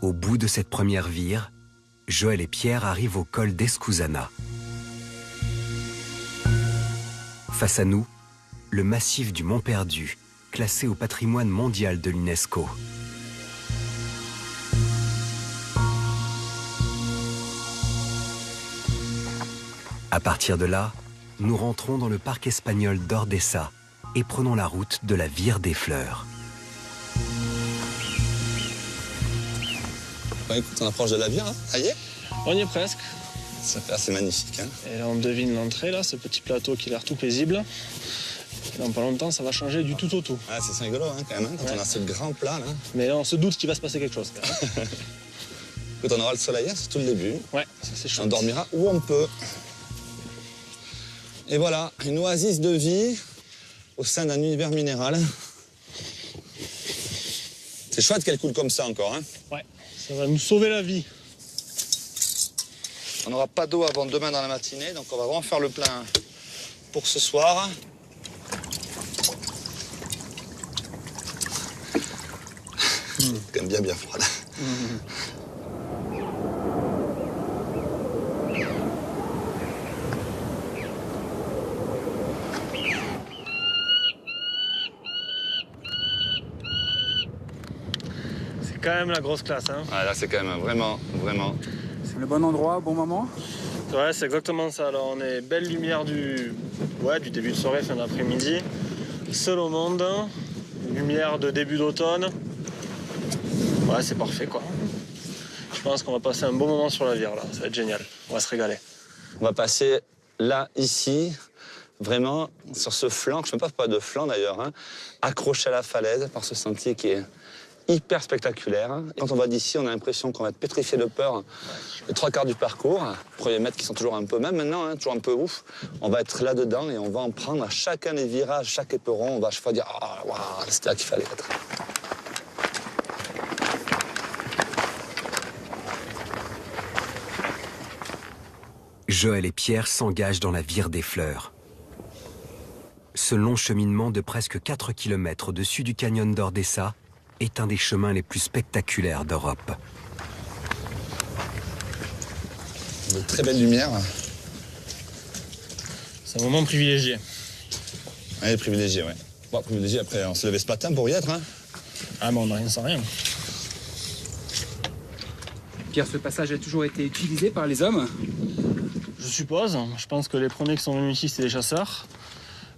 Au bout de cette première vire, Joël et Pierre arrivent au col d'Escuzana. Face à nous, le massif du Mont Perdu, classé au patrimoine mondial de l'UNESCO. À partir de là, nous rentrons dans le parc espagnol d'Ordesa et prenons la route de la Vire des Fleurs. Bon, écoute, on approche de la Vire, hein. Ça y est? On y est presque. Ça fait assez magnifique. Hein. Et là, on devine l'entrée, là, ce petit plateau qui a l'air tout paisible. Et dans pas longtemps, ça va changer du tout au tout. Ah, c'est rigolo, hein, quand même, hein, quand on a ce grand plat, là. Mais là, on se doute qu'il va se passer quelque chose. Écoute, on aura le soleil, hein, c'est tout le début. Ouais, ça c'est chouette. On dormira où on peut. Et voilà, une oasis de vie au sein d'un univers minéral. C'est chouette qu'elle coule comme ça encore, hein. Ouais, ça va nous sauver la vie. On n'aura pas d'eau avant demain dans la matinée, donc on va vraiment faire le plein pour ce soir. C'est quand même bien froide. C'est quand même la grosse classe, hein. Ouais, là, c'est quand même vraiment. C'est le bon endroit, au bon moment. Ouais, c'est exactement ça. Alors, on est belle lumière du début de soirée, fin d'après-midi. Seul au monde. Lumière de début d'automne. Ouais, c'est parfait, quoi. Je pense qu'on va passer un bon moment sur la Vire, là. Ça va être génial. On va se régaler. On va passer là, ici, vraiment sur ce flanc, je ne sais même pas de flanc d'ailleurs, hein, accroché à la falaise par ce sentier qui est hyper spectaculaire. Quand on va d'ici, on a l'impression qu'on va être pétrifié de peur les 3/4 du parcours. Les premiers mètres qui sont toujours un peu, même maintenant, hein, toujours un peu ouf. On va être là-dedans et on va en prendre à chacun des virages, chaque éperon. On va à chaque fois dire « Ah, waouh, c'était là qu'il fallait être ». Joël et Pierre s'engagent dans la Vire des Fleurs. Ce long cheminement de presque 4 km au-dessus du canyon d'Ordesa est un des chemins les plus spectaculaires d'Europe. De très belles lumières. C'est un moment privilégié. Oui, privilégié, ouais. Bon, privilégié, après, on s'est levé ce matin pour y être, hein. Ah, mais on n'a rien sans rien. Pierre, ce passage a toujours été utilisé par les hommes. Je suppose. Je pense que les premiers qui sont venus ici, c'était les chasseurs,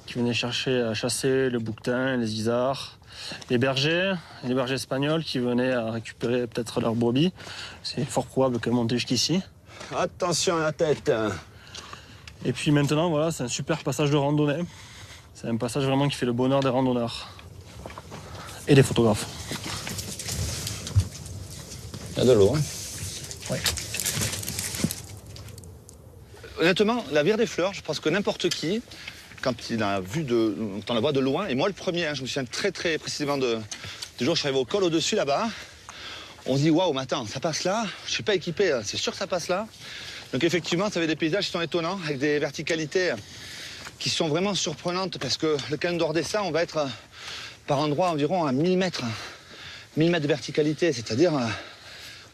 qui venaient chercher à chasser le bouquetin, les isards, les bergers espagnols qui venaient à récupérer peut-être leurs brebis. C'est fort probable qu'elles montaient jusqu'ici. Attention à la tête. Et puis maintenant, voilà, c'est un super passage de randonnée. C'est un passage vraiment qui fait le bonheur des randonneurs. Et des photographes. Il y a de l'eau, hein. Ouais. Honnêtement, la Vire des Fleurs, je pense que n'importe qui, quand on la voit de loin, et moi le premier, hein, je me souviens très précisément du jour où je suis arrivé au col au-dessus là-bas, on se dit waouh, mais attends, ça passe là, je suis pas équipé, c'est sûr que ça passe là. Donc effectivement, ça avait des paysages qui sont étonnants, avec des verticalités qui sont vraiment surprenantes, parce que le canyon d'Ordesa, on va être par endroits environ à 1000 mètres de verticalité, c'est-à-dire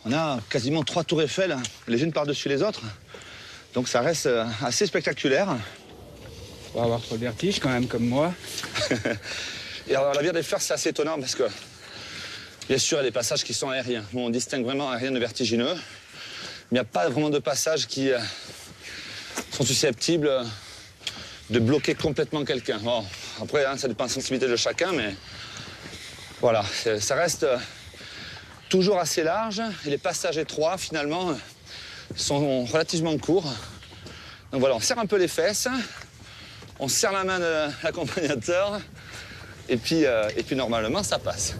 on a quasiment 3 tours Eiffel, les unes par-dessus les autres. Donc ça reste assez spectaculaire. On va avoir trop le vertige quand même, comme moi. Et alors la Vire des Fleurs, c'est assez étonnant parce que, bien sûr, il y a des passages qui sont aériens. Où on distingue vraiment aérien de vertigineux. Mais il n'y a pas vraiment de passages qui sont susceptibles de bloquer complètement quelqu'un. Bon, après, hein, ça dépend de la sensibilité de chacun, mais voilà, ça reste toujours assez large. Et les passages étroits, finalement, sont relativement courts. Donc voilà, on serre un peu les fesses, on serre la main de l'accompagnateur, et puis normalement, ça passe.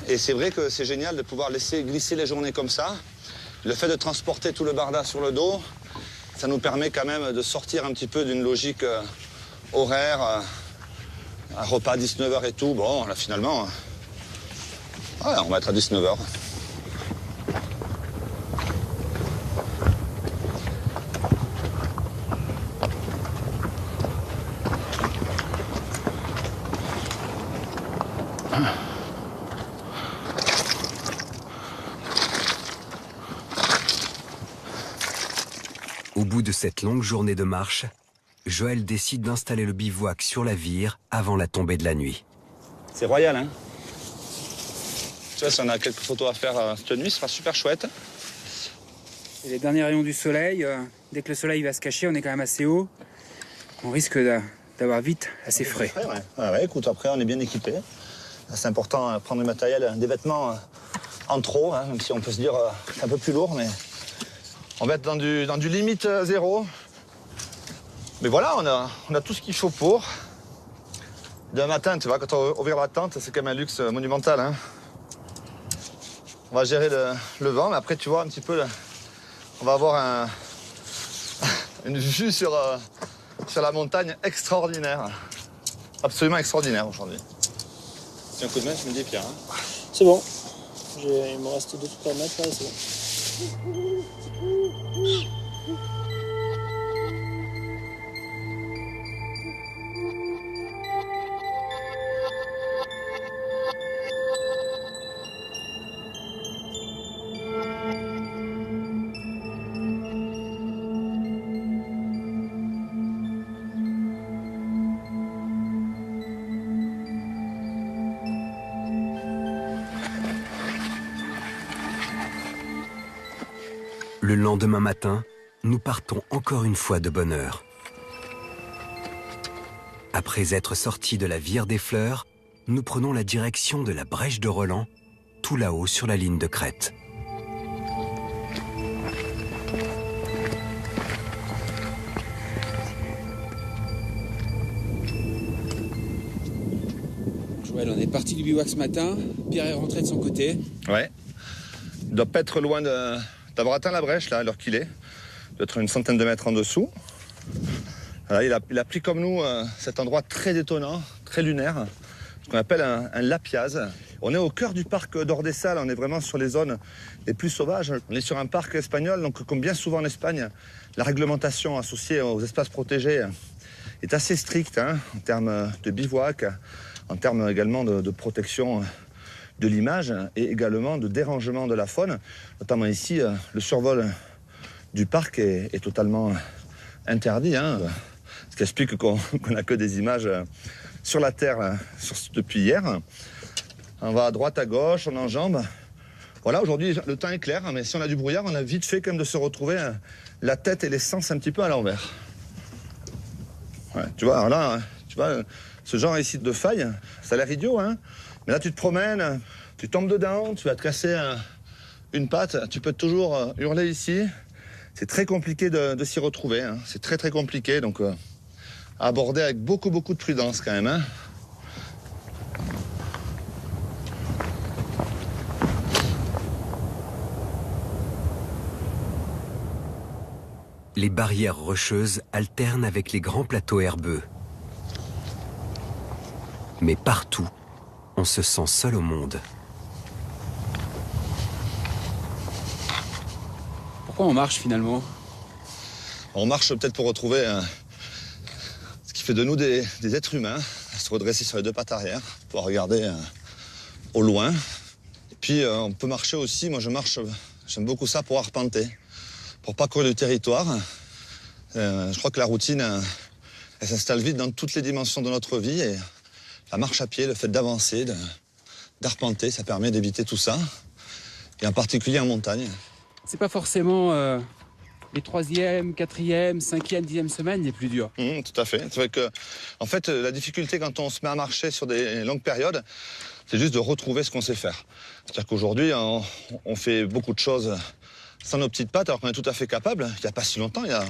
Et c'est vrai que c'est génial de pouvoir laisser glisser les journées comme ça. Le fait de transporter tout le barda sur le dos, ça nous permet quand même de sortir un petit peu d'une logique horaire, un repas à 19h et tout. Bon, là, finalement, ouais, on va être à 19h. Au bout de cette longue journée de marche, Joël décide d'installer le bivouac sur la Vire avant la tombée de la nuit. C'est royal, hein? Tu vois, si on a quelques photos à faire cette nuit, ce sera super chouette. Et les derniers rayons du soleil, dès que le soleil va se cacher, on est quand même assez haut. On risque d'avoir vite assez frais. Ouais, écoute, après, on est bien équipé. C'est important de prendre du matériel, des vêtements en trop, hein, même si on peut se dire que c'est un peu plus lourd, mais on va être dans du limite zéro. Mais voilà, on a tout ce qu'il faut pour. Demain matin, tu vois, quand on ouvre la tente, c'est quand même un luxe monumental. Hein. On va gérer le vent, mais après, tu vois, un petit peu, on va avoir une vue sur la montagne extraordinaire. Absolument extraordinaire aujourd'hui. Tiens, un coup de main, tu me dis, Pierre. Hein. C'est bon. Il me reste 2-3 mètres là, c'est bon. Le lendemain matin, nous partons encore une fois de bonne heure. Après être sortis de la Vire des Fleurs, nous prenons la direction de la Brèche de Roland, tout là-haut sur la ligne de crête. Joël, on est parti du bivouac ce matin. Pierre est rentré de son côté. Ouais. Il doit pas être loin d'avoir atteint la brèche, là, à l'heure qu'il est. Il doit être une centaine de mètres en dessous. Voilà, il a pris comme nous cet endroit très étonnant, très lunaire, ce qu'on appelle un lapiaz. On est au cœur du parc d'Ordesa, on est vraiment sur les zones les plus sauvages. On est sur un parc espagnol, donc comme bien souvent en Espagne, la réglementation associée aux espaces protégés est assez stricte hein, en termes de bivouac, en termes également de protection de l'image et également de dérangement de la faune. Notamment ici, le survol du parc est totalement interdit. Hein, ce qui explique qu'on n'a que des images sur la terre depuis hier. On va à droite, à gauche, on enjambe. Voilà, aujourd'hui, le temps est clair, mais si on a du brouillard, on a vite fait quand même de se retrouver la tête et les sens un petit peu à l'envers. Ouais, tu vois, alors là, tu vois, ce genre ici de faille, ça a l'air idiot, hein. Mais là, tu te promènes, tu tombes dedans, tu vas te casser une patte, tu peux toujours hurler ici. C'est très compliqué de s'y retrouver, hein. C'est très très compliqué, donc à aborder avec beaucoup de prudence quand même. Hein. Les barrières rocheuses alternent avec les grands plateaux herbeux. Mais partout, on se sent seul au monde. Pourquoi on marche finalement? On marche peut-être pour retrouver ce qui fait de nous des êtres humains, se redresser sur les deux pattes arrière, pour regarder au loin. Et puis on peut marcher aussi, moi je marche, j'aime beaucoup ça pour arpenter, pour parcourir le territoire. Je crois que la routine, elle s'installe vite dans toutes les dimensions de notre vie et la marche à pied, le fait d'avancer, d'arpenter, ça permet d'éviter tout ça, et en particulier en montagne. C'est pas forcément les 3e, 4e, 5e, 10e semaines les plus dures. Tout à fait. C'est vrai que, en fait, la difficulté quand on se met à marcher sur des longues périodes, c'est juste de retrouver ce qu'on sait faire. C'est-à-dire qu'aujourd'hui, on fait beaucoup de choses sans nos petites pattes, alors qu'on est tout à fait capable. Il n'y a pas si longtemps, il y a,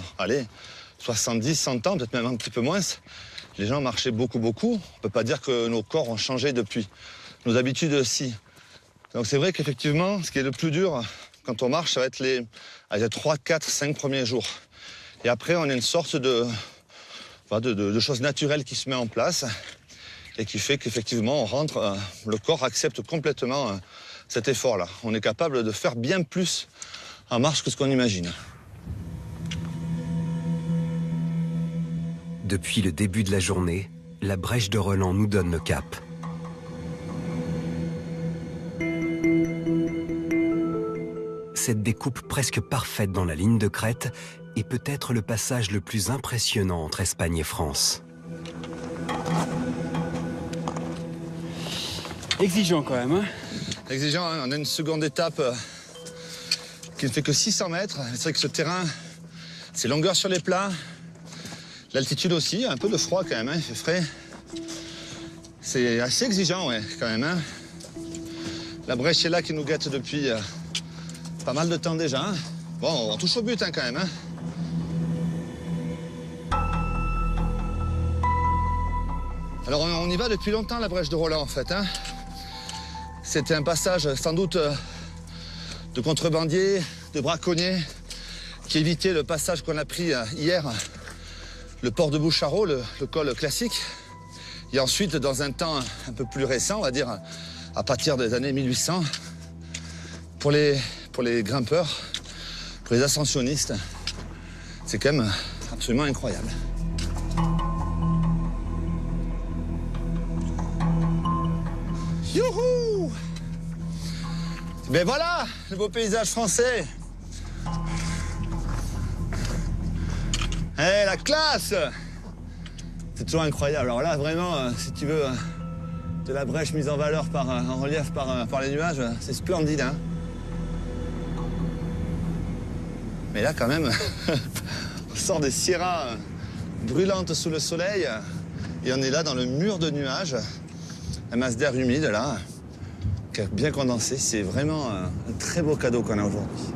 70, 100 ans, peut-être même un petit peu moins, les gens marchaient beaucoup. On ne peut pas dire que nos corps ont changé depuis. Nos habitudes, si. Donc c'est vrai qu'effectivement, ce qui est le plus dur quand on marche, ça va être les 3, 4, 5 premiers jours. Et après, on a une sorte de chose naturelle qui se met en place et qui fait qu'effectivement, on rentre, le corps accepte complètement cet effort-là. On est capable de faire bien plus en marche que ce qu'on imagine. Depuis le début de la journée, la Brèche de Roland nous donne le cap. Cette découpe presque parfaite dans la ligne de crête est peut-être le passage le plus impressionnant entre Espagne et France. Exigeant quand même, hein. Exigeant, hein. On a une seconde étape qui ne fait que 600 mètres. C'est vrai que ce terrain, c'est longueur sur les plats. L'altitude aussi, un peu de froid quand même, hein. Il fait frais. C'est assez exigeant, ouais, quand même, hein. La brèche est là qui nous guette depuis pas mal de temps déjà, hein. Bon, on touche au but, hein, quand même, hein. Alors, on y va depuis longtemps, la brèche de Roland, en fait, hein. C'était un passage, sans doute, de contrebandiers, de braconniers, qui évitait le passage qu'on a pris hier, le port de Boucharault, le col classique. Et ensuite, dans un temps un peu plus récent, on va dire, à partir des années 1800, pour les grimpeurs, pour les ascensionnistes, c'est quand même absolument incroyable. Youhou! Ben voilà, le beau paysage français. Eh, la classe! C'est toujours incroyable. Alors là, vraiment, si tu veux, de la brèche mise en valeur en relief par les nuages, c'est splendide, hein. Mais là, quand même, on sort des sierras brûlantes sous le soleil et on est là dans le mur de nuages. La masse d'air humide, là, qui a bien condensé. C'est vraiment un très beau cadeau qu'on a aujourd'hui.